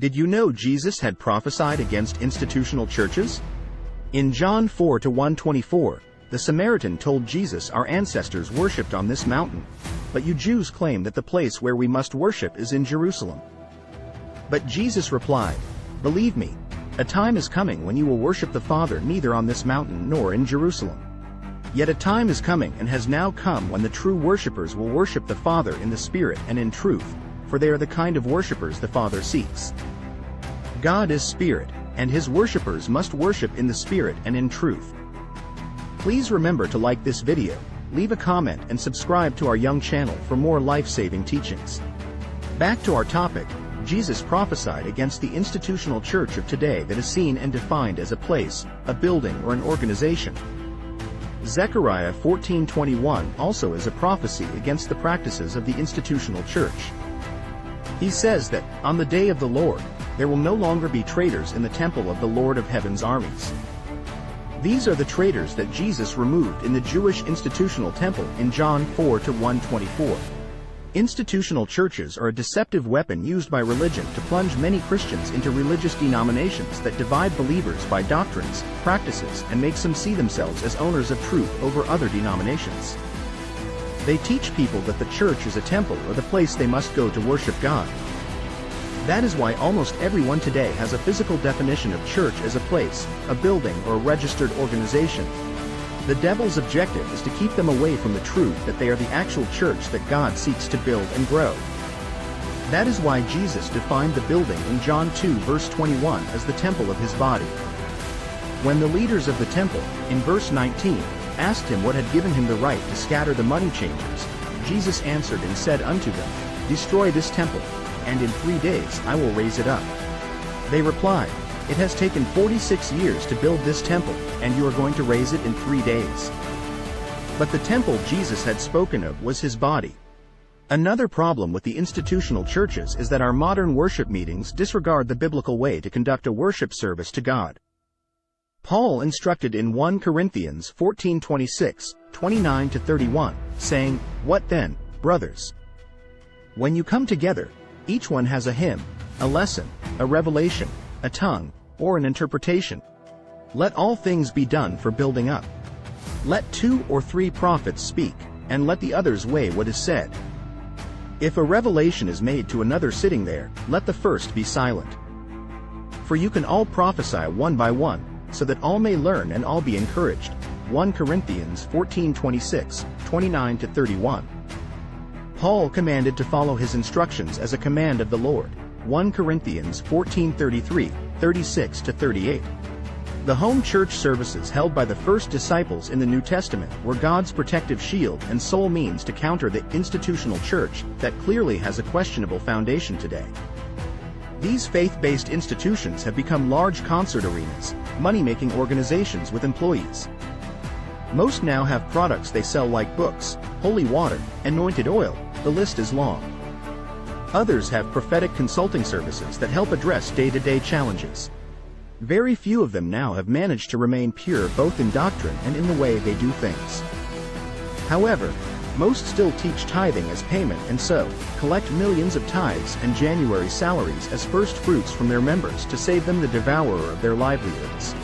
Did you know Jesus had prophesied against institutional churches? In John 4:1-24, the Samaritan told Jesus our ancestors worshipped on this mountain, but you Jews claim that the place where we must worship is in Jerusalem. But Jesus replied, Believe me, a time is coming when you will worship the Father neither on this mountain nor in Jerusalem. Yet a time is coming and has now come when the true worshippers will worship the Father in the Spirit and in truth, for they are the kind of worshippers the Father seeks. God is Spirit, and His worshippers must worship in the Spirit and in truth. Please remember to like this video, leave a comment and subscribe to our young channel for more life-saving teachings. Back to our topic, Jesus prophesied against the institutional church of today that is seen and defined as a place, a building or an organization. Zechariah 14:21 also is a prophecy against the practices of the institutional church. He says that, on the day of the Lord, there will no longer be traitors in the temple of the Lord of Heaven's armies. These are the traitors that Jesus removed in the Jewish institutional temple in John 4:1-24. Institutional churches are a deceptive weapon used by religion to plunge many Christians into religious denominations that divide believers by doctrines, practices, and makes them see themselves as owners of truth over other denominations. They teach people that the church is a temple or the place they must go to worship God. That is why almost everyone today has a physical definition of church as a place, a building, or a registered organization. The devil's objective is to keep them away from the truth that they are the actual church that God seeks to build and grow. That is why Jesus defined the building in John 2:21 as the temple of His body. When the leaders of the temple, in verse 19, asked Him what had given Him the right to scatter the money changers, Jesus answered and said unto them, Destroy this temple, and in 3 days I will raise it up. They replied, It has taken 46 years to build this temple, and you are going to raise it in 3 days. But the temple Jesus had spoken of was His body. Another problem with the institutional churches is that our modern worship meetings disregard the biblical way to conduct a worship service to God. Paul instructed in 1 Corinthians 14:26, 29-31, saying, What then, brothers? When you come together, each one has a hymn, a lesson, a revelation, a tongue, or an interpretation. Let all things be done for building up. Let 2 or 3 prophets speak, and let the others weigh what is said. If a revelation is made to another sitting there, let the first be silent. For you can all prophesy one by one, so that all may learn and all be encouraged. 1 Corinthians 14:26, 29-31. Paul commanded to follow his instructions as a command of the Lord. 1 Corinthians 14:33, 36-38. The home church services held by the first disciples in the New Testament were God's protective shield and sole means to counter the institutional church that clearly has a questionable foundation today. These faith-based institutions have become large concert arenas, money-making organizations with employees. Most now have products they sell like books, holy water, anointed oil, the list is long. Others have prophetic consulting services that help address day-to-day challenges. Very few of them now have managed to remain pure both in doctrine and in the way they do things. However, most still teach tithing as payment and so collect millions of tithes and January salaries as first fruits from their members to save them the devourer of their livelihoods.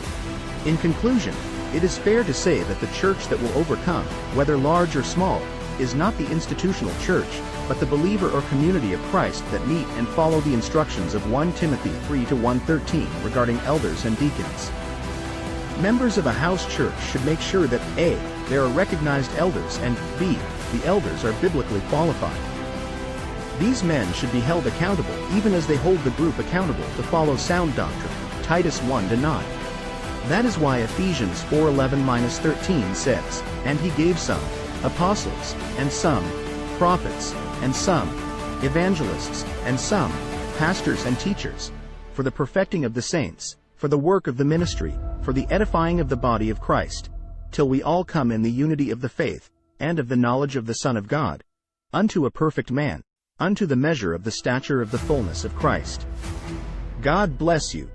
In conclusion, it is fair to say that the church that will overcome, whether large or small, is not the institutional church, but the believer or community of Christ that meet and follow the instructions of 1 Timothy 3:1-13 regarding elders and deacons. Members of a house church should make sure that A. there are recognized elders and B. the elders are biblically qualified. These men should be held accountable even as they hold the group accountable to follow sound doctrine, Titus 1:9. That is why Ephesians 4:11-13 says, And He gave some apostles, and some prophets, and some evangelists, and some pastors and teachers, for the perfecting of the saints, for the work of the ministry, for the edifying of the body of Christ, till we all come in the unity of the faith, and of the knowledge of the Son of God, unto a perfect man, unto the measure of the stature of the fullness of Christ. God bless you.